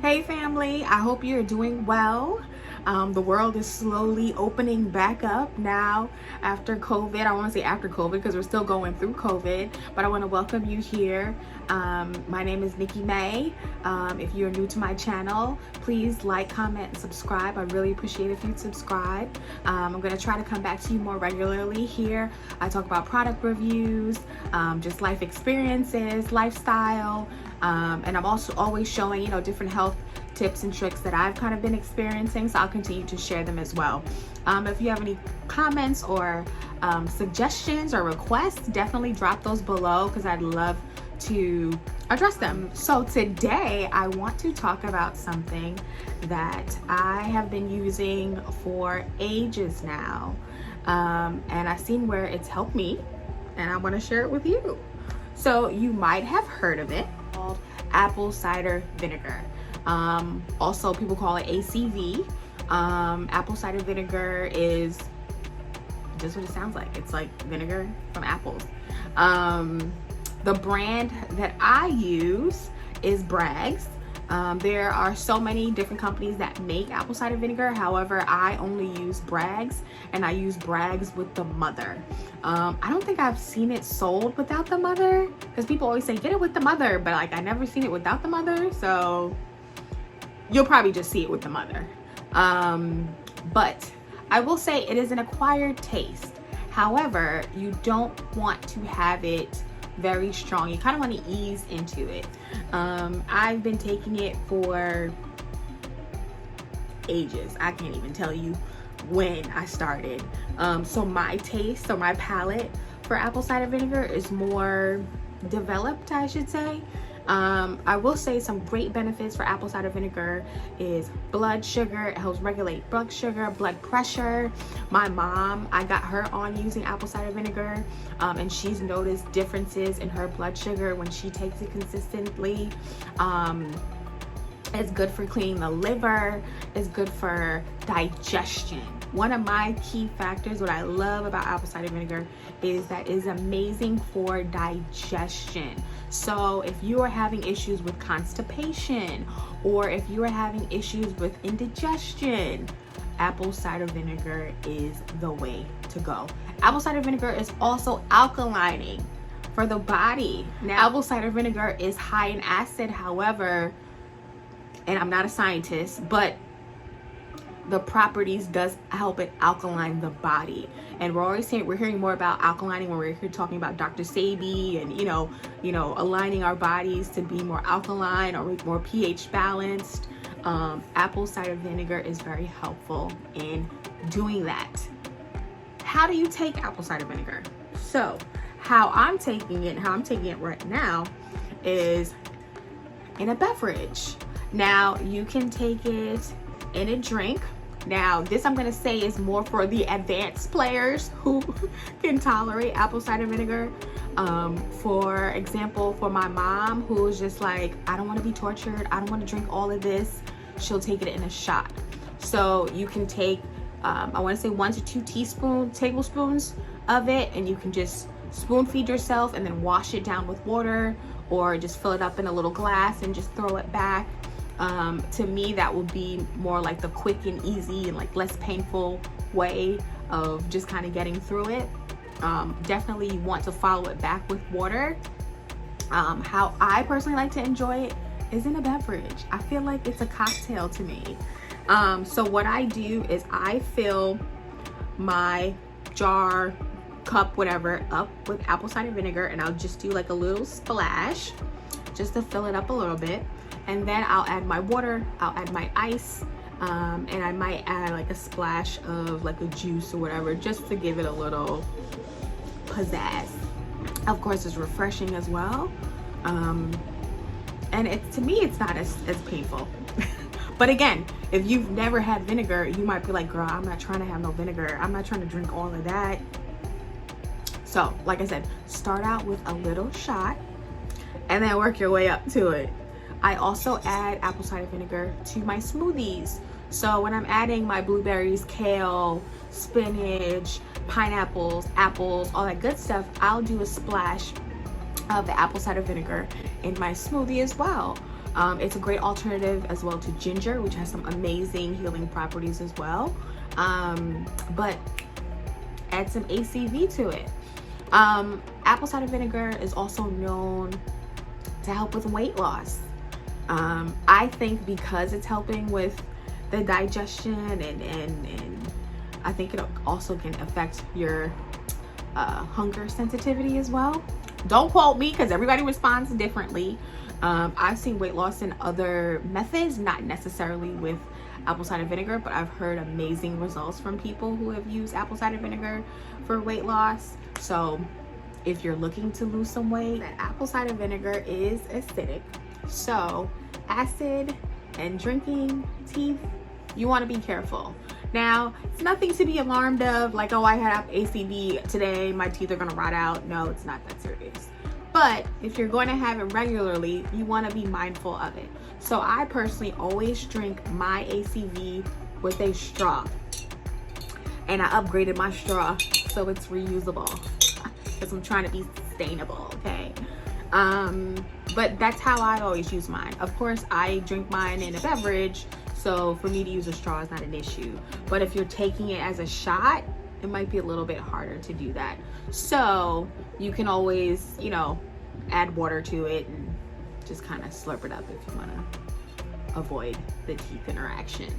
Hey family, I hope you're doing well. The world is slowly opening back up now after COVID. I want to say after COVID because we're still going through COVID, but I want to welcome you here. My name is Nikki May. If you're new to my channel, please like, comment, and subscribe. I really appreciate if you'd subscribe. I'm going to try to come back to you more regularly here. I talk about product reviews, just life experiences, lifestyle, and I'm also always showing, different health tips and tricks that I've kind of been experiencing, so I'll continue to share them as well. If you have any comments or suggestions or requests, definitely drop those below because I'd love to address them. So today I want to talk about something that I have been using for ages now, and I've seen where it's helped me, and I want to share it with you. So you might have heard of it, called apple cider vinegar. Also people call it ACV. Apple cider vinegar is just what it sounds like. It's like vinegar from apples. The brand that I use is Bragg's. There are so many different companies that make apple cider vinegar. However, I only use Bragg's, and I use Bragg's with the mother. I don't think I've seen it sold without the mother, because people always say get it with the mother, but like I never seen it without the mother, so you'll probably just see it with the mother. But I will say it is an acquired taste. However, you don't want to have it very strong. You kind of want to ease into it. I've been taking it for ages. I can't even tell you when I started. So my taste or my palate for apple cider vinegar is more developed, I should say. I will say some great benefits for apple cider vinegar is blood sugar. It helps regulate blood sugar, blood pressure. My mom, I got her on using apple cider vinegar, and she's noticed differences in her blood sugar when she takes it consistently. It's good for cleaning the liver. It's good for digestion. One of my key factors, what I love about apple cider vinegar, is that it's amazing for digestion. So if you are having issues with constipation, or if you are having issues with indigestion, apple cider vinegar is the way to go. Apple cider vinegar is also alkalining for the body. Now, apple cider vinegar is high in acid, however, and I'm not a scientist, but the properties does help it alkaline the body. And we're hearing more about alkalining when we're here talking about Dr. Sebi and aligning our bodies to be more alkaline or more pH balanced. Apple cider vinegar is very helpful in doing that. How do you take apple cider vinegar? So how I'm taking it right now is in a beverage. Now you can take it in a drink. Now this I'm gonna say is more for the advanced players who can tolerate apple cider vinegar. For example, for my mom, who is just like, I don't want to be tortured, I don't want to drink all of this, she'll take it in a shot. So you can take I want to say 1 to 2 tablespoons of it, and you can just spoon feed yourself and then wash it down with water, or just fill it up in a little glass and just throw it back. To me, that would be more like the quick and easy and like less painful way of just kind of getting through it. Definitely you want to follow it back with water. How I personally like to enjoy it is in a beverage. I feel like it's a cocktail to me. So what I do is I fill my jar, cup, whatever, up with apple cider vinegar, and I'll just do like a little splash just to fill it up a little bit. And then I'll add my water, I'll add my ice, and I might add like a splash of like a juice or whatever, just to give it a little pizzazz. Of course, it's refreshing as well. And to me, it's not as painful. But again, if you've never had vinegar, you might be like, girl, I'm not trying to have no vinegar. I'm not trying to drink all of that. So, like I said, start out with a little shot and then work your way up to it. I also add apple cider vinegar to my smoothies. So when I'm adding my blueberries, kale, spinach, pineapples, apples, all that good stuff, I'll do a splash of the apple cider vinegar in my smoothie as well. It's a great alternative as well to ginger, which has some amazing healing properties as well. But add some ACV to it. Apple cider vinegar is also known to help with weight loss. I think because it's helping with the digestion and I think it also can affect your hunger sensitivity as well. Don't quote me because everybody responds differently. I've seen weight loss in other methods, not necessarily with apple cider vinegar, but I've heard amazing results from people who have used apple cider vinegar for weight loss. So if you're looking to lose some weight, apple cider vinegar is acidic. So acid and drinking teeth, you want to be careful. Now, it's nothing to be alarmed of, like, oh, I had ACV today, my teeth are gonna rot out. No, it's not that serious. But if you're going to have it regularly, you want to be mindful of it. So I personally always drink my ACV with a straw, and I upgraded my straw so it's reusable because I'm trying to be sustainable, okay? But that's how I always use mine. Of course, I drink mine in a beverage, so for me to use a straw is not an issue. But if you're taking it as a shot, it might be a little bit harder to do that. So you can always, you know, add water to it and just kind of slurp it up if you want to avoid the teeth interaction.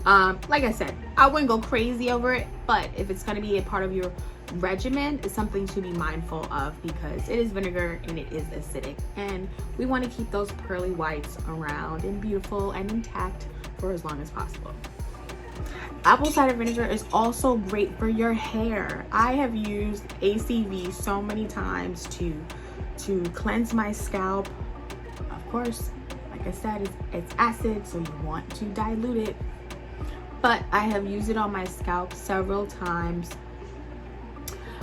Like I said, I wouldn't go crazy over it, but if it's going to be a part of your regimen, it's something to be mindful of because it is vinegar and it is acidic, and we want to keep those pearly whites around and beautiful and intact for as long as possible. Apple cider vinegar is also great for your hair. I have used ACV so many times to cleanse my scalp. Of course, like I said, it's acid, so you want to dilute it. But I have used it on my scalp several times.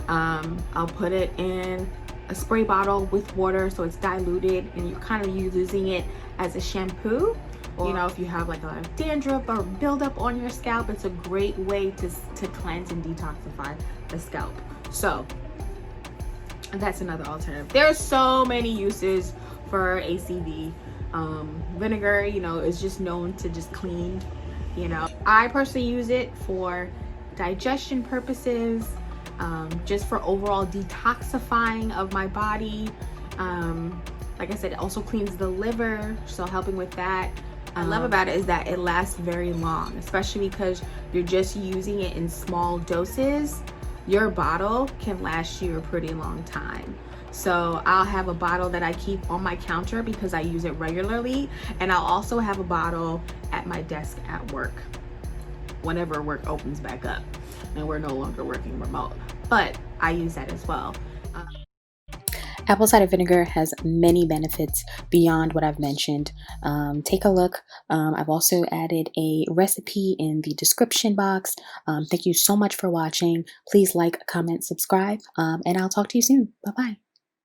I'll put it in a spray bottle with water so it's diluted, and you're kind of using it as a shampoo. You know, if you have like a lot of dandruff or buildup on your scalp, it's a great way to cleanse and detoxify the scalp. So that's another alternative. There are so many uses for ACV. Vinegar, you know, is just known to just clean. You know, I personally use it for digestion purposes, just for overall detoxifying of my body. Like I said, it also cleans the liver, so helping with that. I love about it is that it lasts very long, especially because you're just using it in small doses. Your bottle can last you a pretty long time. So I'll have a bottle that I keep on my counter because I use it regularly, and I'll also have a bottle at my desk at work whenever work opens back up and we're no longer working remote. But I use that as well. Apple cider vinegar has many benefits beyond what I've mentioned. Take a look. I've also added a recipe in the description box. Thank you so much for watching. Please like, comment, subscribe, and I'll talk to you soon. Bye-bye.